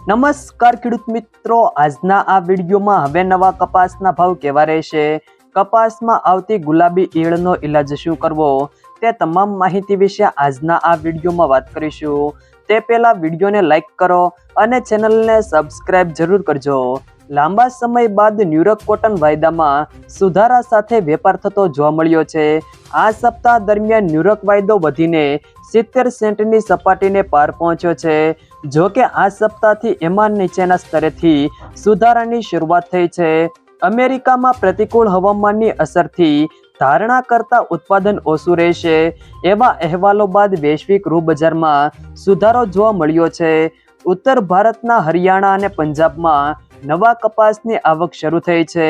નમસ્કાર ખેડૂત મિત્રો, આજના આ વિડીયોમાં હવે નવા કપાસના ભાવ કેવા રહેશે, કપાસમાં આવતી ગુલાબી ઈયળનો ઇલાજ શું કરવો, તે તમામ માહિતી વિશે આજના આ વિડીયોમાં વાત કરીશું। તે પહેલા વિડીયોને લાઈક કરો અને ચેનલને સબસ્ક્રાઇબ જરૂર કરજો। લાંબા સમય બાદ ન્યુયોર્ક કોટન વાયદામાં સુધારા સાથે વેપાર થતો જોવા મળ્યો છે। આ સપ્તાહ દરમિયાન ન્યુયોર્ક વાયદો વધીને 70 સેન્ટની સપાટીને પાર પહોંચ્યો છે। જો કે આ સપ્તાહથી એમાં નીચેના સ્તરેથી સુધારાની શરૂઆત થઈ છે। અમેરિકામાં પ્રતિકૂળ હવામાનની અસરથી ધારણા કરતા ઉત્પાદન ઓછું રહેશે એવા અહેવાલો બાદ વૈશ્વિક રૂ બજારમાં સુધારો જોવા મળ્યો છે। ઉત્તર ભારતના હરિયાણા અને પંજાબમાં નવા કપાસની આવક શરૂ થઈ છે।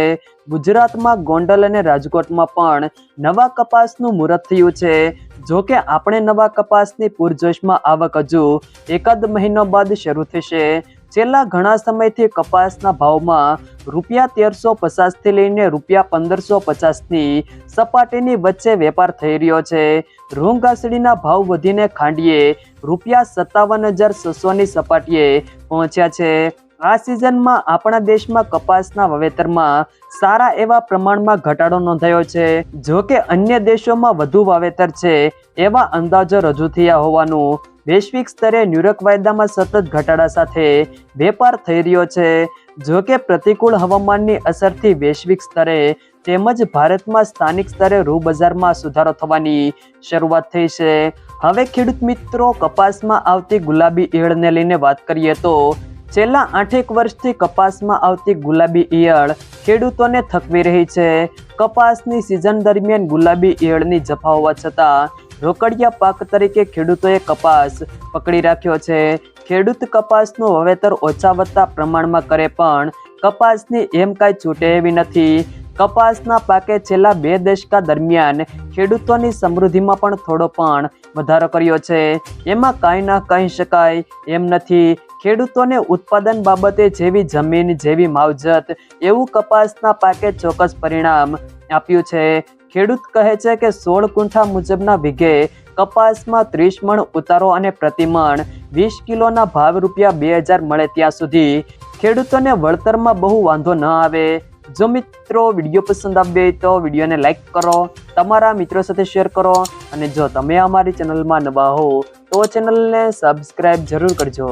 ગુજરાતમાં ગોંડલ અને રાજકોટમાં પણ નવા કપાસનું મુહૂર્ત થયું છે। જો કે આપણે નવા કપાસની પૂરજોશમાં આવક હજુ એકાદ મહિનો બાદ શરૂ થશે। છેલ્લા ઘણા સમયથી કપાસના ભાવમાં ₹1350 થી લઈને ₹1550ની સપાટીની વચ્ચે વેપાર થઈ રહ્યો છે। રૂંગાસડીના ભાવ વધીને ખાંડીએ ₹57,600ની સપાટીએ પહોંચ્યા છે। આ સિઝનમાં આપણા દેશમાં કપાસના વાવેતરમાં સારા એવા પ્રમાણમાં ઘટાડો નોંધાયો છે। જો કે અન્ય દેશોમાં વધુ વાવેતર છે એવા અંદાજો રજૂ થયા હોવાનું વૈશ્વિક સ્તરે ન્યુયોર્ક વાયદામાં સતત ઘટાડા સાથે વેપાર થઈ રહ્યો છે। જો કે પ્રતિકૂળ હવામાનની અસરથી વૈશ્વિક સ્તરે તેમજ ભારતમાં સ્થાનિક સ્તરે રૂ બજારમાં સુધારો થવાની શરૂઆત થઈ છે। હવે ખેડૂત મિત્રો, કપાસમાં આવતી ગુલાબી ઈયળને લઈને વાત કરીએ તો છેલ્લા 8 વર્ષથી કપાસમાં આવતી ગુલાબી ઈયળ ખેડૂતોને થકવી રહી છે। કપાસની સિઝન દરમિયાન ગુલાબી ઈયળની જફા હોવા છતાં રોકડિયા પાક તરીકે ખેડૂતોએ કપાસ પકડી રાખ્યો છે। ખેડૂત કપાસનું વાવેતર ઓછા વત્તા પ્રમાણમાં કરે પણ કપાસની એમ કાંઈ છૂટે એવી નથી। કપાસના પાકે છેલ્લા 2 દશકા દરમિયાન ખેડૂતોની સમૃદ્ધિમાં પણ થોડો પણ વધારો કર્યો છે। એમાં કાંઈ ના કહી શકાય એમ નથી। ખેડૂતોને ઉત્પાદન બાબતે જેવી જમીન જેવી માવજત એવું કપાસના પાકે ચોક્કસ પરિણામ આપ્યું છે। ખેડૂત કહે છે કે 16 ગુંઠા મુજબના વીઘે કપાસમાં 30 મણ ઉતારો અને પ્રતિ મણ 20 કિલોના ભાવ ₹2000 મળે ત્યાં સુધી ખેડૂતોને વળતરમાં બહુ વાંધો ન આવે। જો મિત્રો વિડીયો પસંદ આવે તો વિડીયોને લાઈક કરો, તમારા મિત્રો સાથે શેર કરો અને જો તમે અમારી ચેનલમાં નવા હો તો ચેનલને સબસ્ક્રાઇબ જરૂર કરજો।